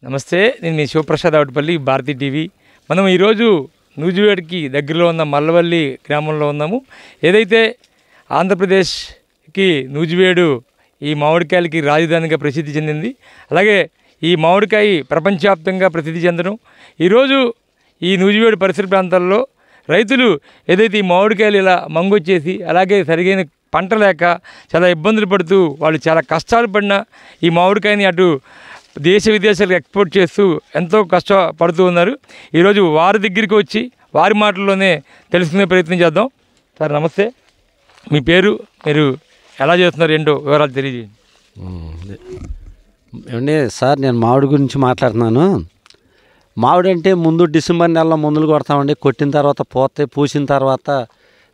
నమస్తే, నేను మీ శివప్రసాద్ అవుట్పల్లి, భారతీ టీవీ. మనం ఈరోజు నూజివేడుకి దగ్గరలో ఉన్న మల్లవల్లి గ్రామంలో ఉన్నాము. ఏదైతే ఆంధ్రప్రదేశ్కి నూజివేడు ఈ మామిడికాయలకి రాజధానిగా ప్రసిద్ధి చెందింది. అలాగే ఈ మామిడికాయ ప్రపంచవ్యాప్తంగా ప్రసిద్ధి చెందడం. ఈరోజు ఈ నూజివేడు పరిసర ప్రాంతాల్లో రైతులు ఏదైతే ఈ మామిడికాయలు ఇలా మంగొచ్చేసి అలాగే సరిగైన పంట లేక చాలా ఇబ్బందులు పడుతూ వాళ్ళు చాలా కష్టాలు పడిన ఈ మామిడికాయని అటు దేశ విదేశాలకు ఎక్స్పోర్ట్ చేస్తూ ఎంతో కష్టపడుతూ ఉన్నారు. ఈరోజు వారి దగ్గరికి వచ్చి వారి మాటల్లోనే తెలుసుకునే ప్రయత్నం చేద్దాం. సార్ నమస్తే, మీ పేరు, మీరు ఎలా చేస్తున్నారు, ఏంటో వివరాలు తెలియజేయండి. ఏమండి సార్, నేను మామిడి గురించి మాట్లాడుతున్నాను. మామిడి అంటే ముందు డిసెంబర్ నెలలో మందులు కొడతామండి. కొట్టిన తర్వాత పోతాయి, పూసిన తర్వాత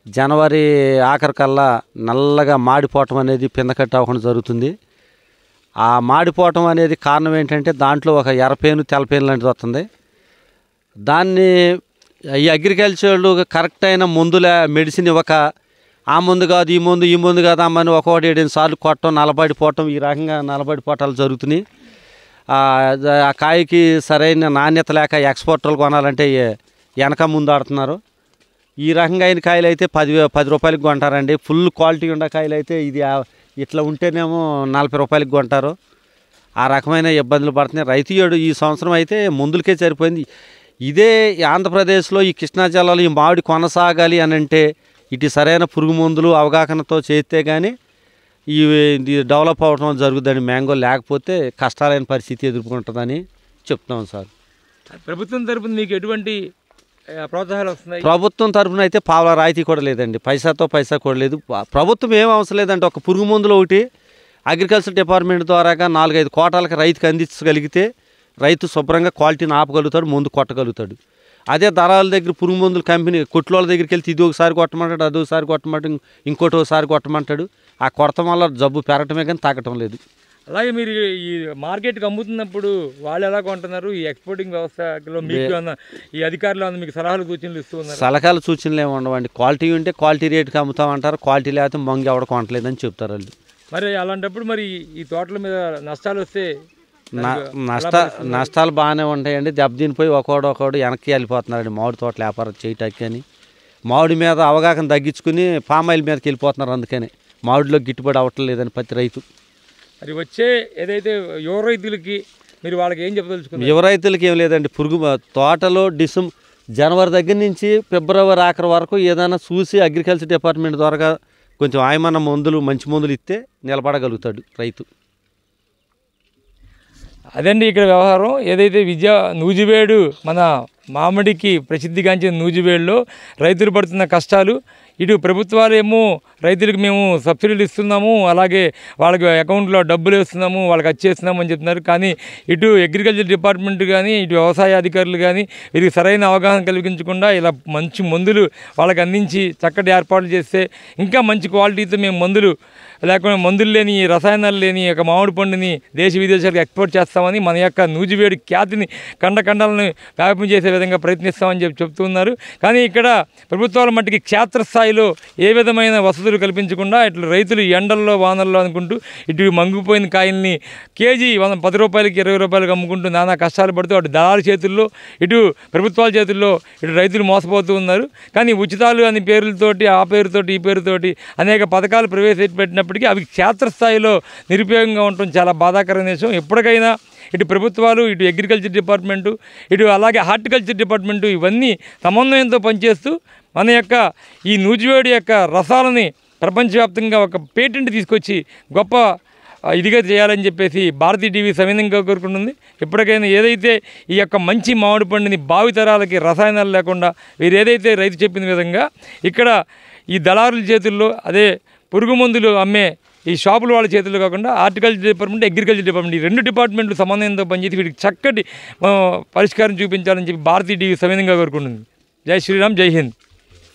జనవరి ఆఖరికల్లా నల్లగా మాడిపోవటం అనేది పిందకట్ట అవ్వకుండా జరుగుతుంది. ఆ మాడిపోవటం అనేది కారణం ఏంటంటే దాంట్లో ఒక ఎర్రపేను తెల్లపేను లాంటిది వస్తుంది. దాన్ని ఈ అగ్రికల్చర్లు కరెక్ట్ అయిన మందుల మెడిసిన్ ఇవ్వక ఆ మందు కాదు ఈ మందు కాదు అమ్మని ఒకటి 7 సార్లు కొట్టడం, నలబడిపోవటం, ఈ రకంగా నలబడిపోవటాలు జరుగుతున్నాయి. ఆ కాయకి సరైన నాణ్యత లేక ఎక్స్పోర్టర్లు కొనాలంటే వెనక ముందు ఆడుతున్నారు. ఈ రకంగా అయిన కాయలు అయితే 10 రూపాయలకి కొంటారండి. ఫుల్ క్వాలిటీ ఉన్న కాయలు అయితే ఇది ఇట్లా ఉంటేనేమో 40 రూపాయలకి కొంటారు. ఆ రకమైన ఇబ్బందులు పడుతున్నాయి. రైతు ఈ సంవత్సరం అయితే మందులకే సరిపోయింది. ఇదే ఆంధ్రప్రదేశ్లో ఈ కృష్ణా జిల్లాలో ఈ మామిడి కొనసాగాలి అని అంటే ఇటు సరైన పురుగు మందులు అవగాహనతో చేస్తే కానీ ఇది డెవలప్ అవ్వడం జరుగుతుందని, మ్యాంగో లేకపోతే కష్టాలైన పరిస్థితి ఎదుర్కొంటుందని చెప్తున్నాం సార్. ప్రభుత్వం తరపున మీకు ఎటువంటి ప్రోత్సాహాలు వస్తున్నాయి? ప్రభుత్వం తరఫున అయితే పావలా రాయితీ కూడా లేదండి, పైసా కూడా లేదు. ప్రభుత్వం ఏం అవసరం లేదంటే ఒక పురుగు మందులు ఒకటి అగ్రికల్చర్ డిపార్ట్మెంట్ ద్వారాగా 4-5 కోటాలకు రైతుకి అందించగలిగితే రైతు శుభ్రంగా క్వాలిటీని ఆపగలుగుతాడు, మందు కొట్టగలుగుతాడు. అదే దళాల దగ్గర పురుగు మందులు కంపెనీ కొట్లోళ్ళ దగ్గరికి వెళ్తే ఇది ఒకసారి కొట్టమంటాడు, అదొకసారి కొట్టమంటాడు, ఇంకోటి ఒకసారి కొట్టమంటాడు. ఆ కొడతాం వల్ల జబ్బు పెరగటమే కానీ తగ్గటం లేదు. అలాగే మీరు ఈ మార్కెట్కి అమ్ముతున్నప్పుడు వాళ్ళు ఎలా కొంటున్నారు? ఈ ఎక్స్పోర్టింగ్ వ్యవస్థలో మీకు ఈ అధికారులు మీకు సలహాలు సూచనలు ఇస్తూ ఉన్నారు? సలహాలు సూచనలు ఏమి ఉండవండి. క్వాలిటీ ఉంటే క్వాలిటీ రేటుకి అమ్ముతామంటారు, క్వాలిటీ లేకపోతే మంగు ఎవడ కొనట్లేదని చెప్తారు వాళ్ళు. మరి అలాంటప్పుడు మరి ఈ తోటల మీద నష్టాలు వస్తే నష్టాలు బాగానే ఉంటాయండి. దెబ్బతినిపోయి ఒకడు వెనక్కి వెళ్ళిపోతున్నారండి మామిడి తోటలు వ్యాపారం చేయటానికి. అని మామిడి మీద అవగాహన తగ్గించుకుని పామాయిల్ మీదకి వెళ్ళిపోతున్నారు. అందుకని మామిడిలో గిట్టుబడి అవ్వటం లేదని ప్రతి రైతు. మరి వచ్చే ఏదైతే యువ రైతులకి మీరు వాళ్ళకి ఏం చెప్పదలుచుకున్నారు? యువ రైతులకి ఏం లేదండి, తోటలో జనవరి దగ్గర నుంచి ఫిబ్రవరి ఆఖరి వరకు ఏదైనా చూసి అగ్రికల్చర్ డిపార్ట్మెంట్ ద్వారా కొంచెం ఆయమన్న మంచి మందులు ఇస్తే నిలబడగలుగుతాడు రైతు. అదండి ఇక్కడ వ్యవహారం. ఏదైతే నూజివేడు మన మామిడికి ప్రసిద్ధిగాంచిన నూజివేడులో రైతులు పడుతున్న కష్టాలు, ఇటు ప్రభుత్వాలు ఏమో రైతులకు మేము సబ్సిడీలు ఇస్తున్నాము, అలాగే వాళ్ళకి అకౌంట్లో డబ్బులు వేస్తున్నాము, వాళ్ళకి వచ్చేస్తున్నాము అని చెప్తున్నారు. కానీ ఇటు అగ్రికల్చర్ డిపార్ట్మెంట్ కానీ ఇటు వ్యవసాయ అధికారులు కానీ వీరికి సరైన అవగాహన కలిగించకుండా ఇలా మంచి మందులు వాళ్ళకి అందించి చక్కటి ఏర్పాట్లు చేస్తే ఇంకా మంచి క్వాలిటీతో మేము లేకుండా మందులు లేని, రసాయనాలు లేని ఒక మామిడి పండుని దేశ విదేశాలకు ఎక్స్పోర్ట్ చేస్తామని, మన యొక్క నూజివేడి ఖ్యాతిని ఖండాలను వ్యాపం చేసే విధంగా ప్రయత్నిస్తామని చెప్తున్నారు. కానీ ఇక్కడ ప్రభుత్వాల మట్టికి క్షేత్రస్థాయిలో ఏ విధమైన వసతులు కల్పించకుండా ఇట్లా రైతులు ఎండల్లో వానల్లో అనుకుంటూ ఇటు మంగిపోయిన కాయల్ని కేజీ 10 రూపాయలకి 20 రూపాయలకి అమ్ముకుంటూ నానా కష్టాలు పడుతూ అటు దళాల చేతుల్లో ఇటు ప్రభుత్వాల చేతుల్లో ఇటు రైతులు మోసపోతూ ఉన్నారు. కానీ ఉచితాలు అనే పేర్లతోటి ఆ పేరుతోటి ఈ పేరుతోటి అనేక పథకాలు ప్రవేశపెట్టినప్పటికీ అవి క్షేత్రస్థాయిలో నిరుపయోగంగా ఉండటం చాలా బాధాకరమైన విషయం. ఎప్పటికైనా ఇటు ప్రభుత్వాలు, ఇటు అగ్రికల్చర్ డిపార్ట్మెంటు, ఇటు అలాగే హార్టికల్చర్ డిపార్ట్మెంటు ఇవన్నీ సమన్వయంతో పనిచేస్తూ మన యొక్క ఈ నూజివేడు యొక్క రసాలని ప్రపంచవ్యాప్తంగా ఒక పేటెంట్ తీసుకొచ్చి గొప్ప ఇదిగా చేయాలని చెప్పేసి భారతీ టీవీ సవినయంగా కోరుకుంటుంది. ఎప్పటికైనా ఏదైతే ఈ యొక్క మంచి మామిడి పండుని భావితరాలకి రసాయనాలు లేకుండా వీరు ఏదైతే రైతు చెప్పిన విధంగా ఇక్కడ ఈ దళారుల చేతుల్లో, అదే పురుగు మందులు అమ్మే ఈ షాపుల వాళ్ళ చేతుల్లో కాకుండా హార్టికల్చర్ డిపార్ట్మెంట్, అగ్రికల్చర్ డిపార్ట్మెంట్ ఈ 2 డిపార్ట్మెంట్లు సమన్వయంతో పనిచేసి వీటికి చక్కటి పరిష్కారం చూపించాలని చెప్పి భారతీ టీవీ సవినయంగా కోరుకుంటుంది. జై శ్రీరామ్, జై హింద్.